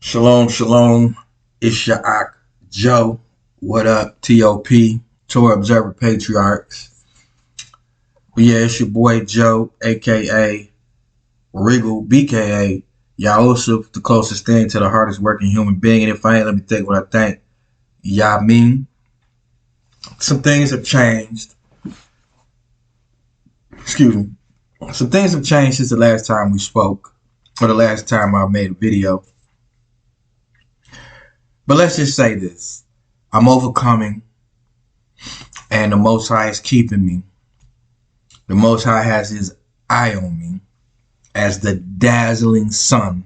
Shalom, shalom. It's Sha'ak Joe. What up, TOP, Torah Observer Patriarchs. But yeah, it's your boy Joe, aka Regal, BKA Yahusuf, the closest thing to the hardest working human being. And if I ain't, let me think what I think. Yamin. Some things have changed. Excuse me. Some things have changed since the last time we spoke, or the last time I made a video. But let's just say this. I'm overcoming, and the Most High is keeping me. The Most High has his eye on me as the dazzling sun,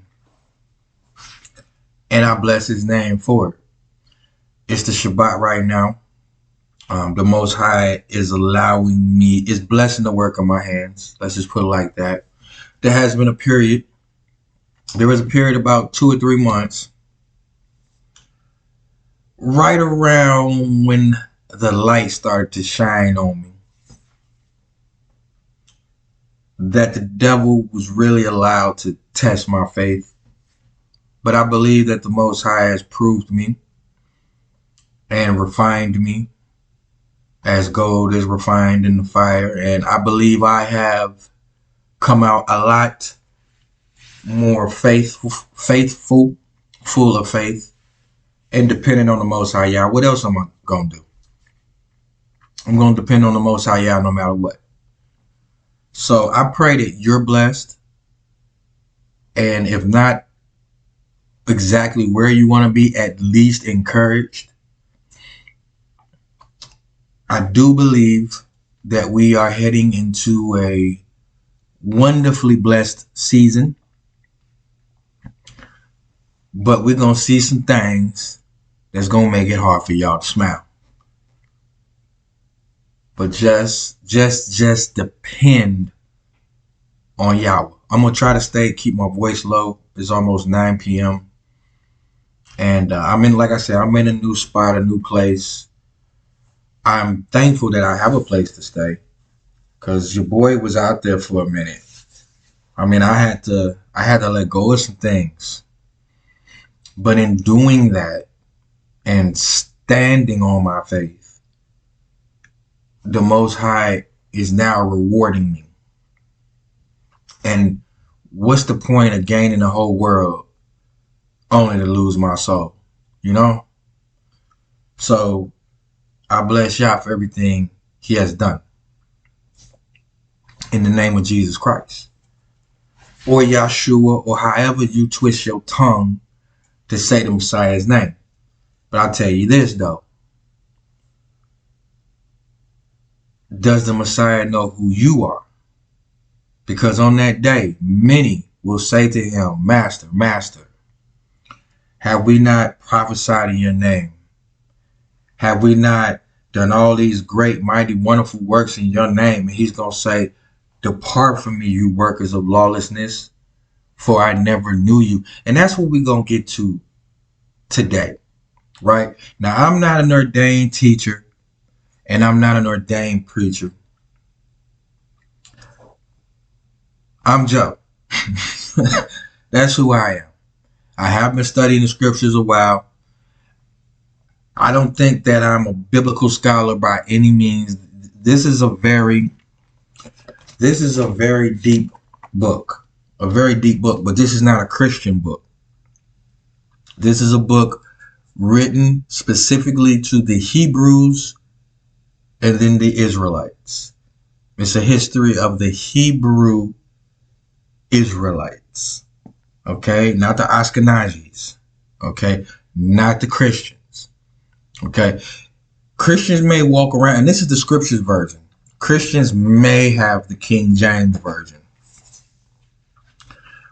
and I bless his name for it. It's the Shabbat right now. The Most High is allowing me, is blessing the work of my hands. Let's just put it like that. There has been a period. There was a period about 2 or 3 months, right around when the light started to shine on me, that the devil was really allowed to test my faith. But I believe that the Most High has proved me and refined me as gold is refined in the fire. And I believe I have come out a lot more faithful, full of faith, and depending on the Most High Yah. What else am I going to do? I'm going to depend on the Most High Yah no matter what. So I pray that you're blessed. And if not exactly where you want to be, at least encouraged. I do believe that we are heading into a wonderfully blessed season. But we're going to see some things that's going to make it hard for y'all to smile. But just depend on Yahweh. I'm going to try to keep my voice low. It's almost 9 p.m. And like I said, I'm in a new spot, a new place. I'm thankful that I have a place to stay, because your boy was out there for a minute. I had to let go of some things. But in doing that and standing on my faith, the Most High is now rewarding me. And what's the point of gaining the whole world only to lose my soul? You know? So I bless Yah for everything he has done. In the name of Jesus Christ. Or Yahshua, or however you twist your tongue to say the Messiah's name. But I'll tell you this, though. Does the Messiah know who you are? Because on that day, many will say to him, Master, Master, have we not prophesied in your name? Have we not done all these great, mighty, wonderful works in your name? And he's going to say, depart from me, you workers of lawlessness, for I never knew you. And that's what we're going to get to today, right? Now, I'm not an ordained teacher, and I'm not an ordained preacher. I'm Joe. That's who I am. I have been studying the scriptures a while. I don't think that I'm a biblical scholar by any means. This is a very deep book. A very deep book, but this is not a Christian book. This is a book written specifically to the Hebrews and then the Israelites. It's a history of the Hebrew Israelites. Okay? Not the Ashkenazis. Okay? Not the Christians. Okay? Christians may walk around, and this is the scriptures version. Christians may have the King James version.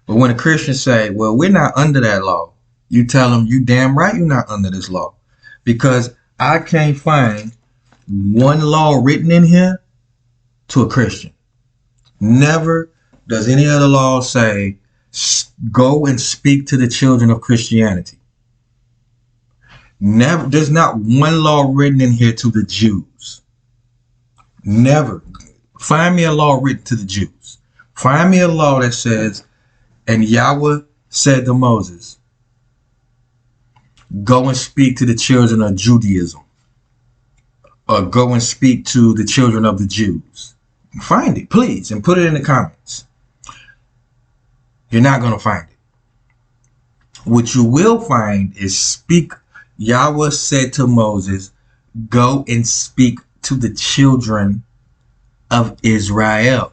But when a Christian say, well, we're not under that law, you tell them, you damn right you're not under this law. Because I can't find one law written in here to a Christian. Never does any other law say, go and speak to the children of Christianity. Never. There's not one law written in here to the Jews. Never. Find me a law written to the Jews. Find me a law that says, and Yahweh said to Moses, Go and speak to the children of Judaism, or go and speak to the children of the Jews. Find it, please, and put it in the comments. You're not going to find it. What you will find is speak. Yahweh said to Moses, go and speak to the children of Israel.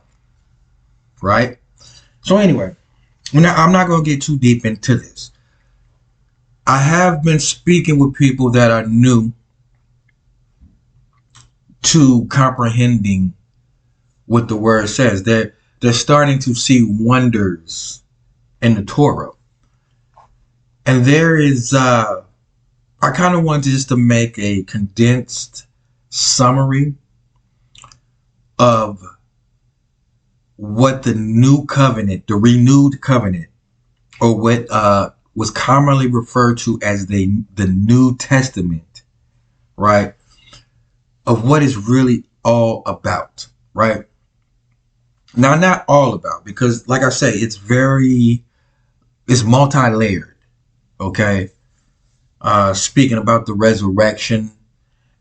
Right? So anyway, now I'm not going to get too deep into this. I have been speaking with people that are new to comprehending what the word says. They're starting to see wonders in the Torah. And there is, I kind of wanted just to make a condensed summary of what the new covenant, the renewed covenant, or what was commonly referred to as the New Testament, right? Of what it's really all about, right? Now, not all about, because like I say, it's multi-layered, okay? Speaking about the resurrection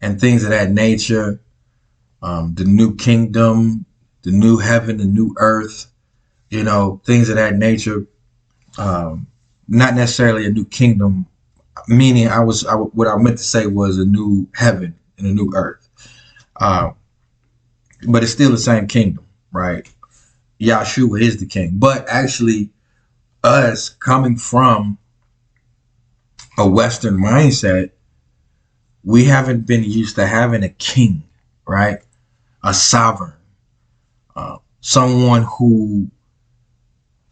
and things of that nature, the new kingdom, the new heaven, the new earth, things of that nature. Not necessarily a new kingdom, meaning what I meant to say was a new heaven and a new earth. But it's still the same kingdom, right? Yahshua is the king. But actually, us coming from a Western mindset, we haven't been used to having a king, right? A sovereign, someone who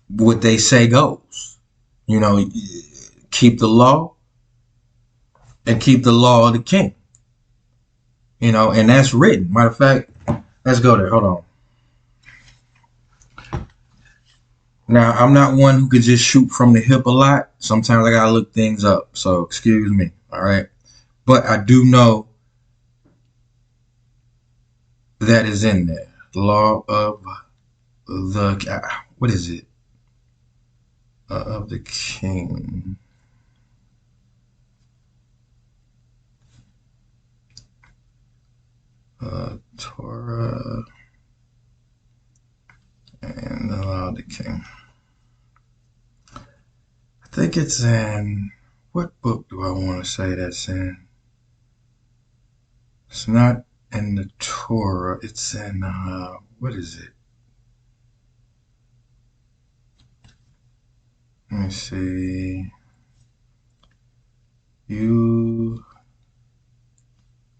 what they say goes. Keep the law and keep the law of the king. And that's written. Matter of fact, let's go there. Hold on. Now, I'm not one who could just shoot from the hip a lot. Sometimes I gotta look things up. So excuse me. All right. But I do know that is in there. The law of the, what is it? Of the king. Torah and the law of the king. I think it's in, what book do I want to say that's in? It's not in the Torah. It's in, what is it? Let me see. You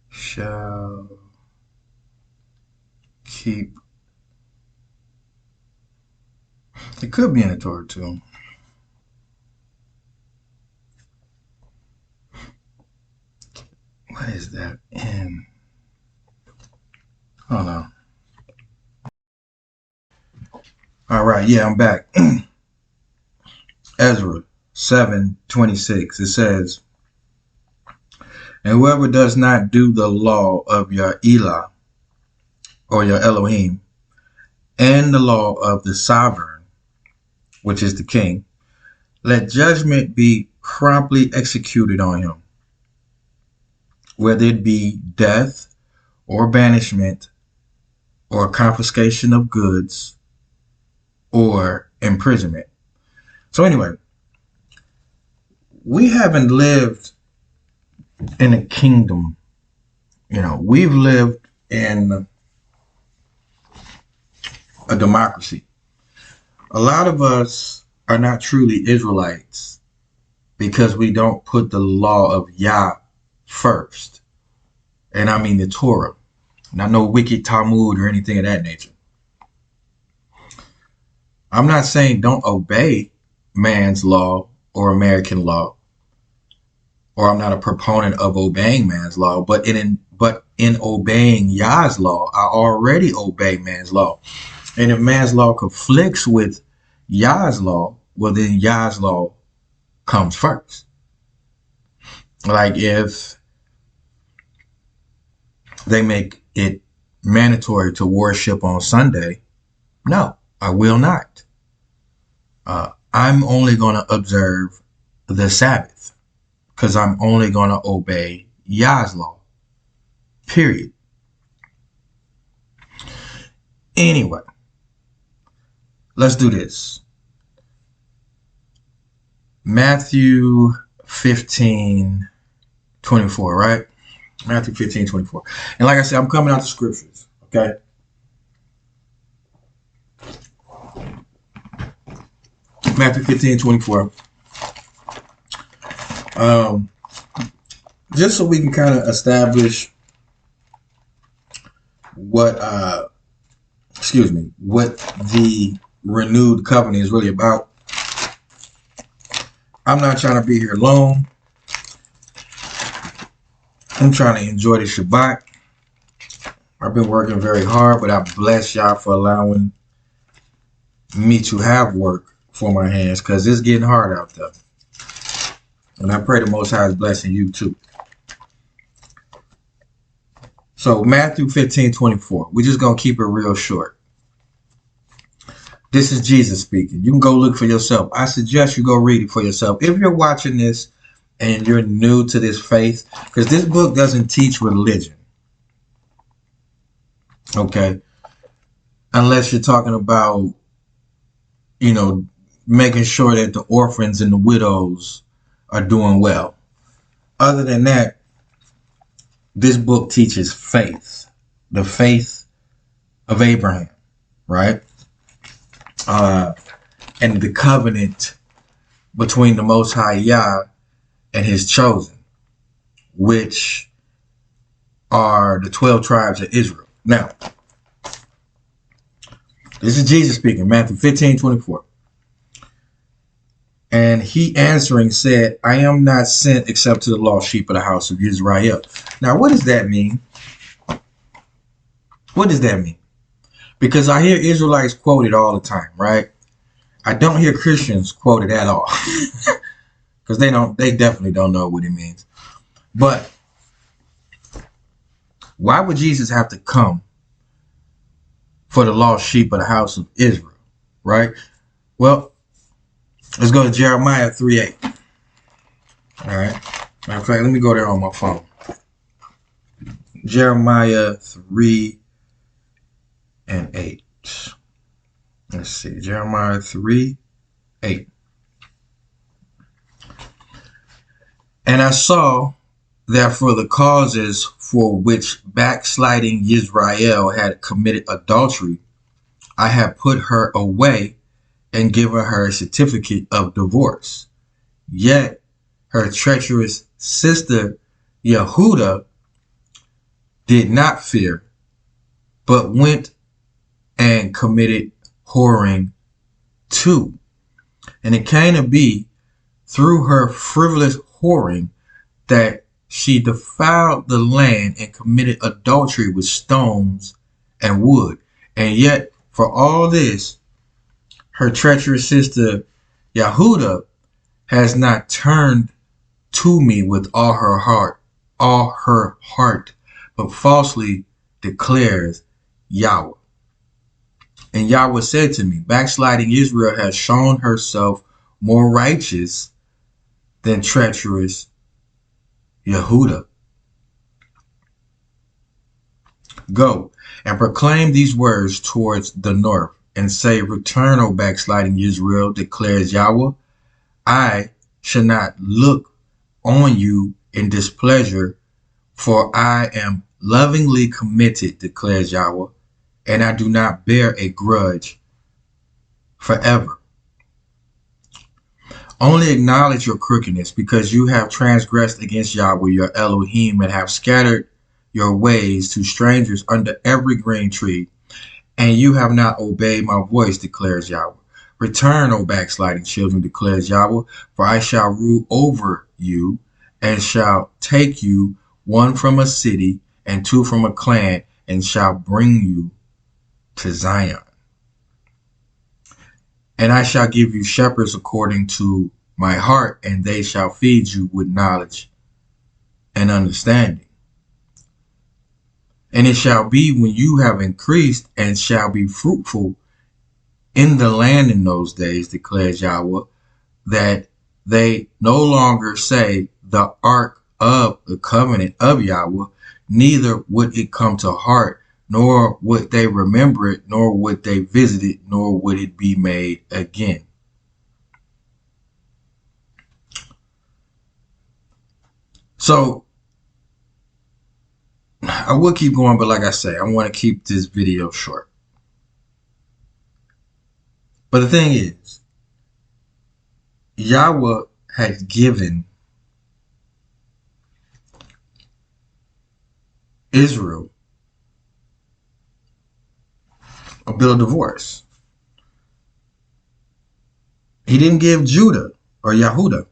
shall keep. It could be in the Torah too. What is that in? Oh no. All right, yeah, I'm back. Ezra 7:26. It says, and whoever does not do the law of your Elah or your Elohim and the law of the sovereign, which is the king, let judgment be promptly executed on him, whether it be death or banishment or confiscation of goods or imprisonment. So anyway, we haven't lived in a kingdom. We've lived in a democracy. A lot of us are not truly Israelites because we don't put the law of Yah first. And I mean the Torah. Not no wicked Talmud or anything of that nature. I'm not saying don't obey man's law or American law, or I'm not a proponent of obeying man's law, but in obeying Yah's law, I already obey man's law. And if man's law conflicts with Yah's law, well then Yah's law comes first. Like if they make it mandatory to worship on Sunday, no, I will not. I'm only going to observe the Sabbath. because I'm only going to obey Yah's law. Period. Anyway, let's do this. Matthew 15:24, right? Matthew 15:24. And like I said, I'm coming out the scriptures, okay? Matthew 15:24. Just so we can kind of establish what the renewed covenant is really about. I'm not trying to be here long. I'm trying to enjoy the Shabbat. I've been working very hard, but I bless y'all for allowing me to have work for my hands, because it's getting hard out there. And I pray the Most High is blessing you too. So Matthew 15:24. We're just going to keep it real short. This is Jesus speaking. You can go look for yourself. I suggest you go read it for yourself. If you're watching this and you're new to this faith, because this book doesn't teach religion. Okay? Unless you're talking about, making sure that the orphans and the widows are doing well. Other than that, this book teaches faith, the faith of Abraham, right? And the covenant between the Most High Yah and his chosen, which are the 12 tribes of Israel. Now, this is Jesus speaking, Matthew 15:24. And he answering said, I am not sent except to the lost sheep of the house of Israel. Now, what does that mean? What does that mean? Because I hear Israelites quoted all the time, right? I don't hear Christians quoted at all. Because they definitely don't know what it means. But why would Jesus have to come for the lost sheep of the house of Israel, right? Well, let's go to Jeremiah 3:8. All right. Matter of fact, let me go there on my phone. Jeremiah 3:8. Let's see. Jeremiah 3:8. And I saw that for the causes for which backsliding Israel had committed adultery, I had put her away and given her a certificate of divorce. Yet her treacherous sister Yehuda did not fear, but went and committed whoring too. And it came to be through her frivolous whoring that she defiled the land and committed adultery with stones and wood. And yet for all this, her treacherous sister Yehuda has not turned to me with all her heart, but falsely declares Yahweh. And Yahweh said to me, backsliding Israel has shown herself more righteous than treacherous Yehuda. Go and proclaim these words towards the north and say, return, O backsliding Israel, declares Yahweh. I shall not look on you in displeasure, for I am lovingly committed, declares Yahweh, and I do not bear a grudge forever. Only acknowledge your crookedness, because you have transgressed against Yahweh, your Elohim, and have scattered your ways to strangers under every green tree, and you have not obeyed my voice, declares Yahweh. Return, O backsliding children, declares Yahweh, for I shall rule over you, and shall take you, one from a city and two from a clan, and shall bring you to Zion. And I shall give you shepherds according to my heart, and they shall feed you with knowledge and understanding. And it shall be when you have increased and shall be fruitful in the land in those days, declares Yahweh, that they no longer say, the ark of the covenant of Yahweh, neither would it come to heart, nor would they remember it, nor would they visit it, nor would it be made again. So I will keep going, but like I say, I want to keep this video short. But the thing is, Yahweh had given Israel a bill of divorce. He didn't give Judah or Yehuda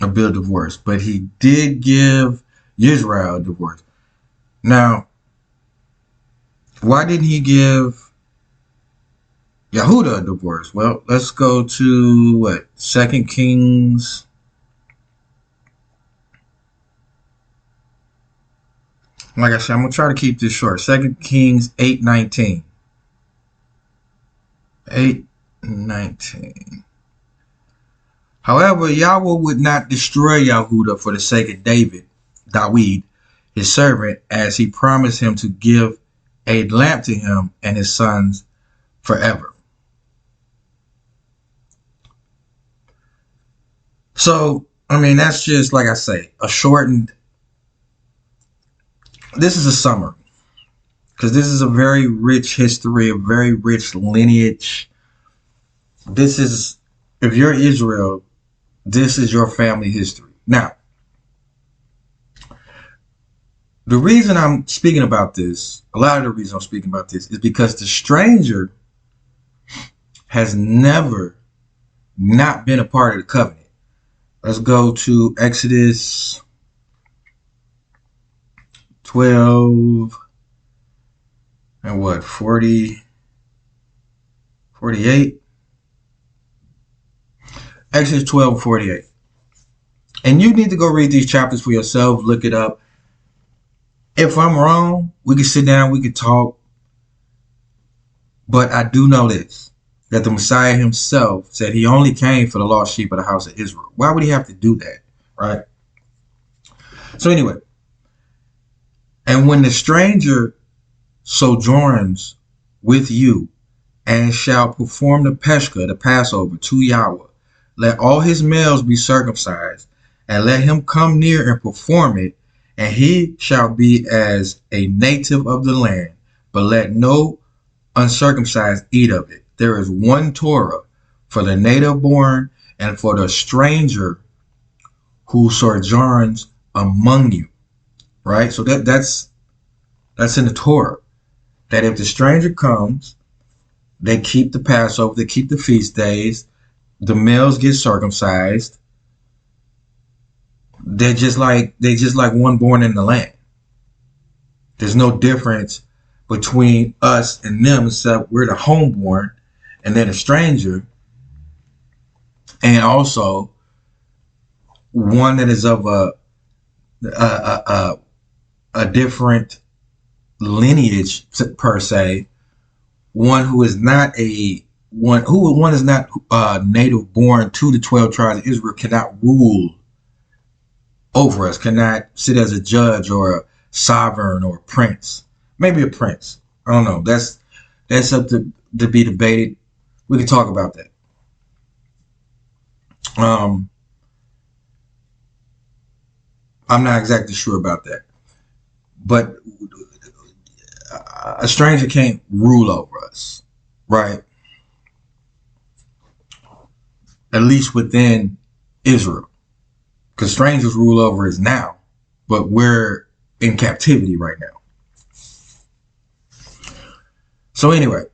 a bill of divorce, but he did give Israel a divorce. Now, why didn't he give Yehuda a divorce? Well, let's go to what? 2 Kings. Like I said, I'm going to try to keep this short. 2 Kings 8:19. 8:19. However, Yahweh would not destroy Yehuda for the sake of David, his servant, as he promised him to give a lamp to him and his sons forever. So, I mean, that's just, like I say, a shortened. This is a summary, because this is a very rich history, a very rich lineage. This is, if you're Israel, this is your family history. Now, the reason I'm speaking about this, a lot of the reason I'm speaking about this, is because the stranger has never not been a part of the covenant. Let's go to Exodus 12 and what, 48? Exodus 12:48. And you need to go read these chapters for yourself, look it up. If I'm wrong, we can sit down, we can talk. But I do know this, that the Messiah himself said he only came for the lost sheep of the house of Israel. Why would he have to do that, right? So anyway, and when the stranger sojourns with you and shall perform the Peshka, the Passover, to Yahweh, let all his males be circumcised, and let him come near and perform it, and he shall be as a native of the land, but let no uncircumcised eat of it. There is one Torah for the native born and for the stranger who sojourns among you. Right? So that's in the Torah. That if the stranger comes, they keep the Passover, they keep the feast days, the males get circumcised. They're just like one born in the land. There's no difference between us and them, except we're the homeborn and they're the stranger. And also one that is of a different lineage per se, one who is not native born to the 12 tribes of Israel cannot rule over us, cannot sit as a judge or a sovereign or a prince. Maybe a prince. I don't know. That's up to be debated. We can talk about that. I'm not exactly sure about that. But a stranger can't rule over us, right? At least within Israel. Because strangers rule over us now, but we're in captivity right now. So anyway,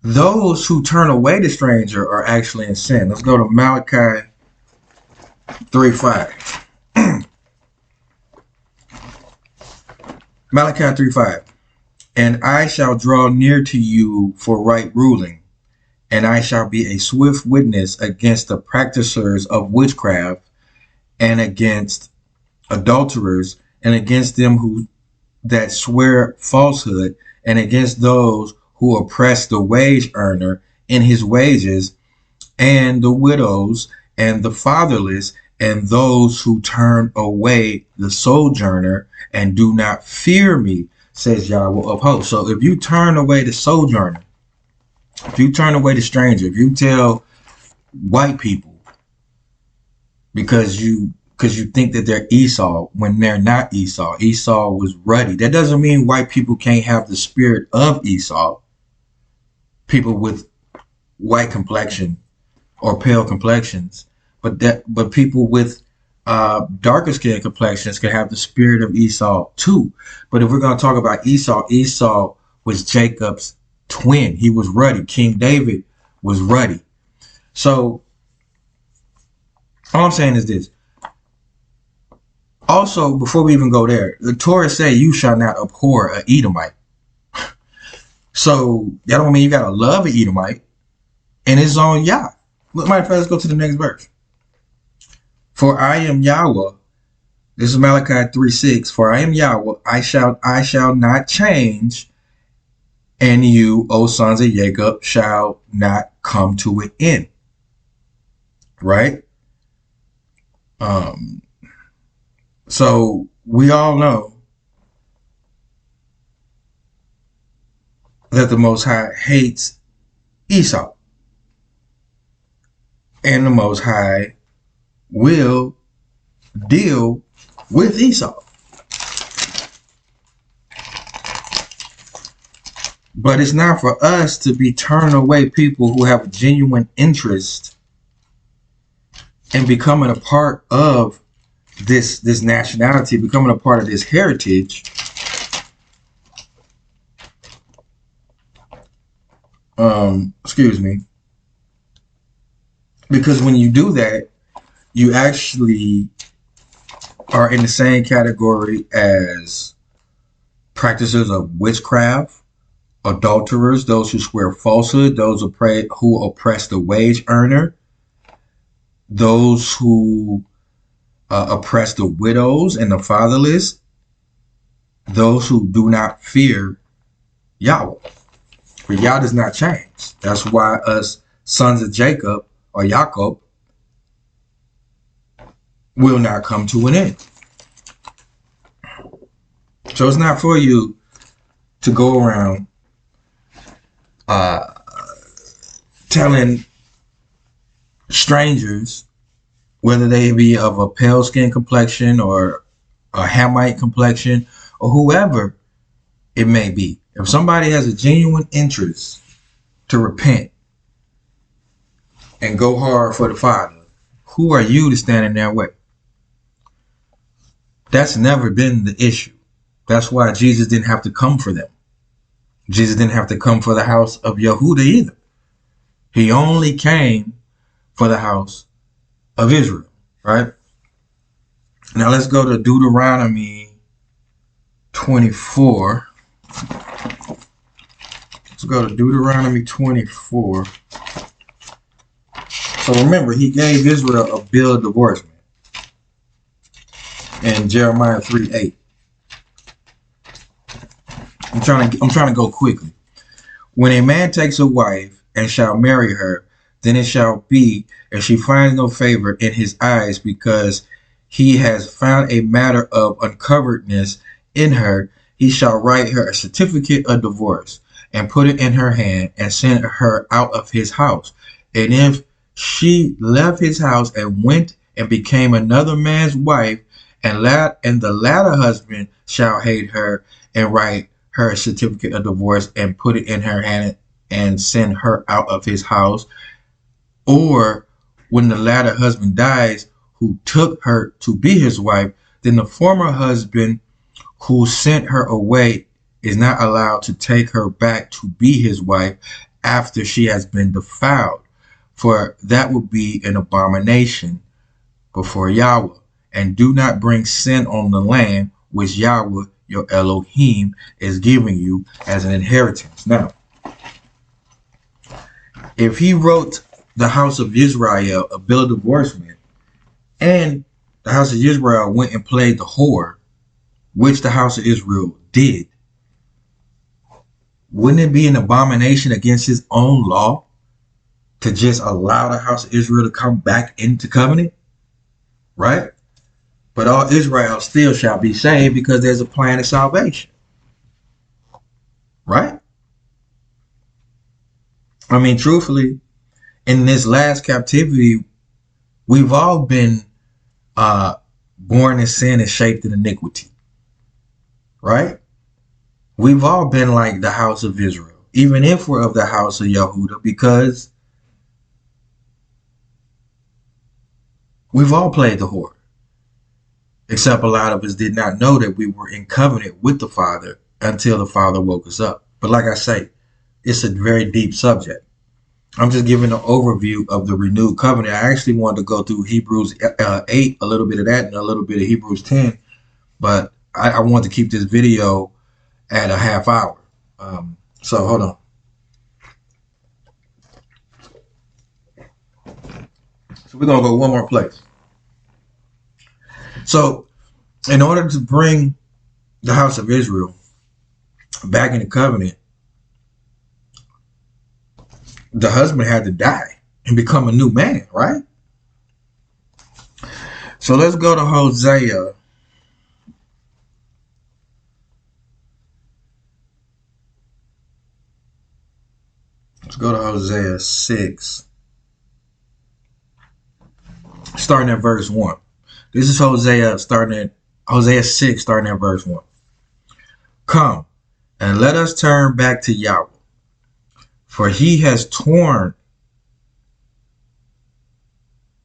those who turn away the stranger are actually in sin. Let's go to Malachi 3:5. Malachi 3:5. And I shall draw near to you for right ruling, and I shall be a swift witness against the practicers of witchcraft, and against adulterers, and against them who that swear falsehood, and against those who oppress the wage earner in his wages, and the widows, and the fatherless, and those who turn away the sojourner and do not fear me, says Yahweh of hosts. So if you turn away the sojourner, if you turn away the stranger, if you tell white people because you think that they're Esau when they're not Esau. Esau was ruddy. That doesn't mean white people can't have the spirit of Esau. People with white complexion or pale complexions, but people with darker skin complexions can have the spirit of Esau too. But if we're going to talk about Esau, Esau was Jacob's twin. He was ruddy. King David was ruddy. So all I'm saying is this. Also, before we even go there, the Torah say you shall not abhor an Edomite. So that don't mean you gotta love an Edomite. And it's on Yah. Matter of fact, let's go to the next verse. For I am Yahweh. This is Malachi 3:6. For I am Yahweh. I shall not change, and you, O sons of Jacob, shall not come to an end. Right? So we all know that the Most High hates Esau. And the Most High will deal with Esau. But it's not for us to be turning away people who have a genuine interest in becoming a part of this nationality, becoming a part of this heritage. Excuse me. Because when you do that, you actually are in the same category as practitioners of witchcraft, adulterers, those who swear falsehood, those who oppress the wage earner, those who oppress the widows and the fatherless, those who do not fear Yahweh. For Yah does not change. That's why us sons of Jacob or Jacob will not come to an end. So it's not for you to go around telling strangers, whether they be of a pale skin complexion or a Hamite complexion or whoever it may be. If somebody has a genuine interest to repent and go hard for the Father, who are you to stand in their way? That's never been the issue. That's why Jesus didn't have to come for them. Jesus didn't have to come for the house of Yehuda either. He only came for the house of Israel, right? Now let's go to Deuteronomy 24. Let's go to Deuteronomy 24. So remember, he gave Israel a bill of divorcement in Jeremiah 3:8. I'm trying to go quickly. When a man takes a wife and shall marry her, then it shall be, if she finds no favor in his eyes, because he has found a matter of uncoveredness in her, he shall write her a certificate of divorce and put it in her hand and send her out of his house. And if she left his house and went and became another man's wife, and the latter husband shall hate her and write her a certificate of divorce and put it in her hand and send her out of his house. Or when the latter husband dies, who took her to be his wife, then the former husband who sent her away is not allowed to take her back to be his wife after she has been defiled, for that would be an abomination before Yahweh. And do not bring sin on the land which Yahweh your Elohim is giving you as an inheritance. Now, if he wrote the house of Israel a bill of divorcement, and the house of Israel went and played the whore, which the house of Israel did, wouldn't it be an abomination against his own law to just allow the house of Israel to come back into covenant? right? But all Israel still shall be saved because there's a plan of salvation, right? I mean, truthfully, in this last captivity, we've all been born in sin and shaped in iniquity, right? We've all been like the house of Israel, even if we're of the house of Yehuda, because we've all played the whore. Except a lot of us did not know that we were in covenant with the Father until the Father woke us up. But like I say, it's a very deep subject. I'm just giving an overview of the renewed covenant. I actually wanted to go through Hebrews 8, a little bit of that, and a little bit of Hebrews 10, but I want to keep this video at a half hour. So hold on. So we're going to go one more place. So in order to bring the house of Israel back in the covenant, the husband had to die and become a new man, right? So let's go to Hosea. Let's go to Hosea 6, starting at verse 1. This is Hosea 6, starting at verse 1. Come, and let us turn back to Yahweh, for he has torn,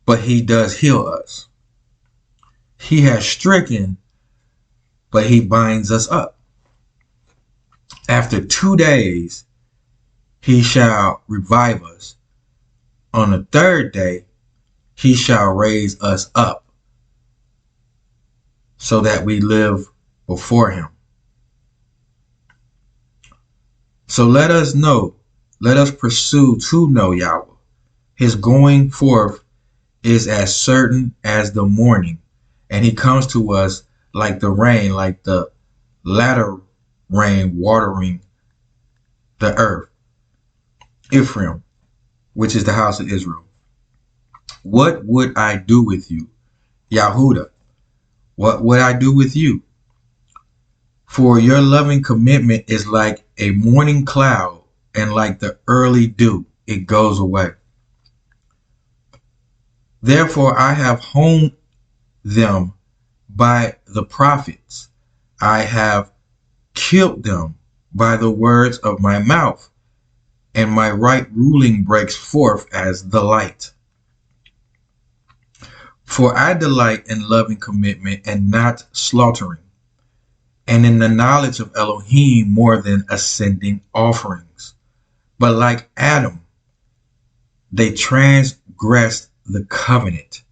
but he does heal us. He has stricken, but he binds us up. After 2 days, he shall revive us. On the third day, he shall raise us up, so that we live before him. So let us pursue to know Yahweh. His going forth is as certain as the morning, and he comes to us like the rain, like the latter rain watering the earth. Ephraim, which is the house of Israel. What would I do with you, Yehuda? What would I do with you? For your loving commitment is like a morning cloud, and like the early dew, it goes away. Therefore I have honed them by the prophets. I have killed them by the words of my mouth, and my right ruling breaks forth as the light. For I delight in loving commitment and not slaughtering, and in the knowledge of Elohim more than ascending offerings. But like Adam, they transgressed the covenant.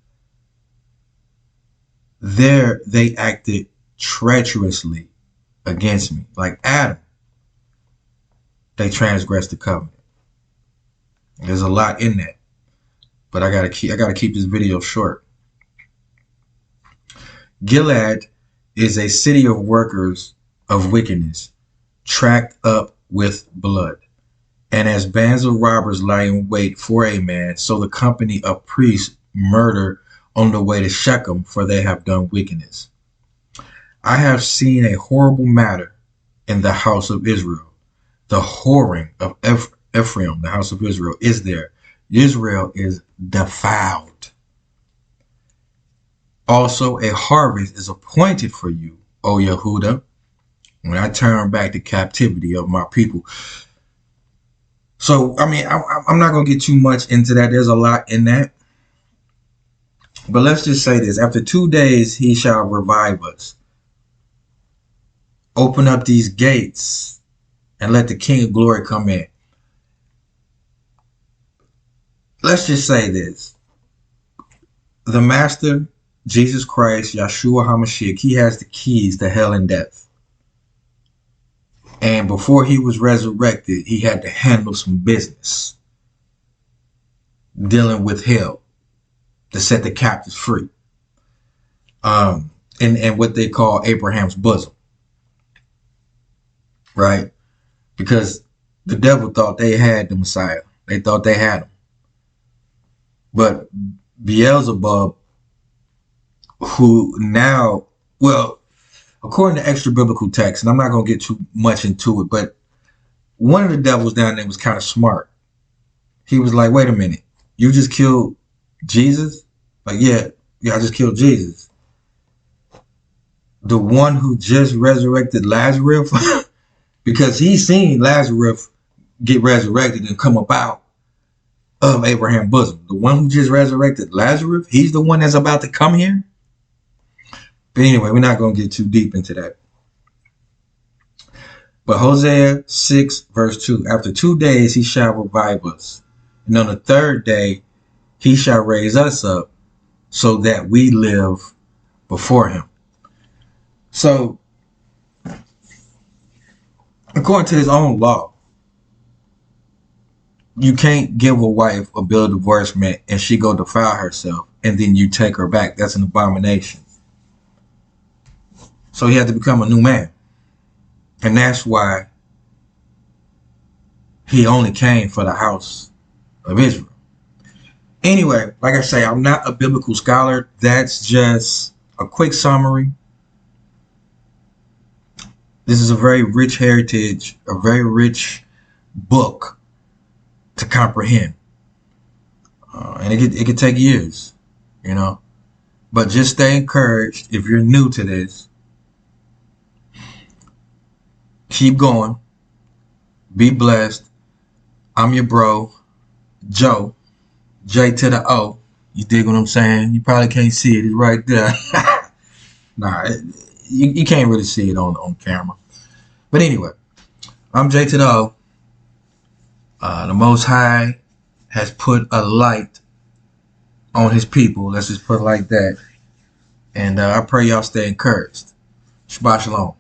There they acted treacherously against me. Like Adam, they transgressed the covenant. There's a lot in that, but I gotta keep this video short. Gilead is a city of workers of wickedness, tracked up with blood. And as bands of robbers lie in wait for a man, so the company of priests murder on the way to Shechem, for they have done wickedness. I have seen a horrible matter in the house of Israel. The whoring of Ephraim, the house of Israel, is there. Israel is defiled. Also, a harvest is appointed for you, O Yehuda, when I turn back the captivity of my people. So, I mean, I'm not going to get too much into that. There's a lot in that. But let's just say this. After 2 days, he shall revive us. Open up these gates and let the King of Glory come in. Let's just say this. The Master, Jesus Christ, Yeshua HaMashiach, he has the keys to hell and death. And before he was resurrected, he had to handle some business dealing with hell to set the captives free. And what they call Abraham's bosom. Right? Because the devil thought they had the Messiah. They thought they had him. But Beelzebub who now, well, according to extra biblical text, and I'm not going to get too much into it, but one of the devils down there was kind of smart. He was like, wait a minute, you just killed Jesus? Like, yeah, I just killed Jesus. The one who just resurrected Lazarus, because he's seen Lazarus get resurrected and come up out of Abraham's bosom. The one who just resurrected Lazarus, he's the one that's about to come here. But anyway, we're not going to get too deep into that. But Hosea 6 verse 2, after 2 days he shall revive us, and on the third day he shall raise us up, so that we live before him. So, according to his own law, you can't give a wife a bill of divorcement and she go defile herself and then you take her back. That's an abomination. So he had to become a new man. And that's why he only came for the house of Israel. Anyway, like I say, I'm not a biblical scholar. That's just a quick summary. This is a very rich heritage, a very rich book to comprehend. And it could take years, you know. But just stay encouraged if you're new to this. Keep going. Be blessed. I'm your bro, Joe. J to the O. You dig what I'm saying? You probably can't see it. It's right there. Nah, you can't really see it on camera. But anyway, I'm J to the O. The Most High has put a light on his people. Let's just put it like that. And I pray y'all stay encouraged. Shabbat shalom.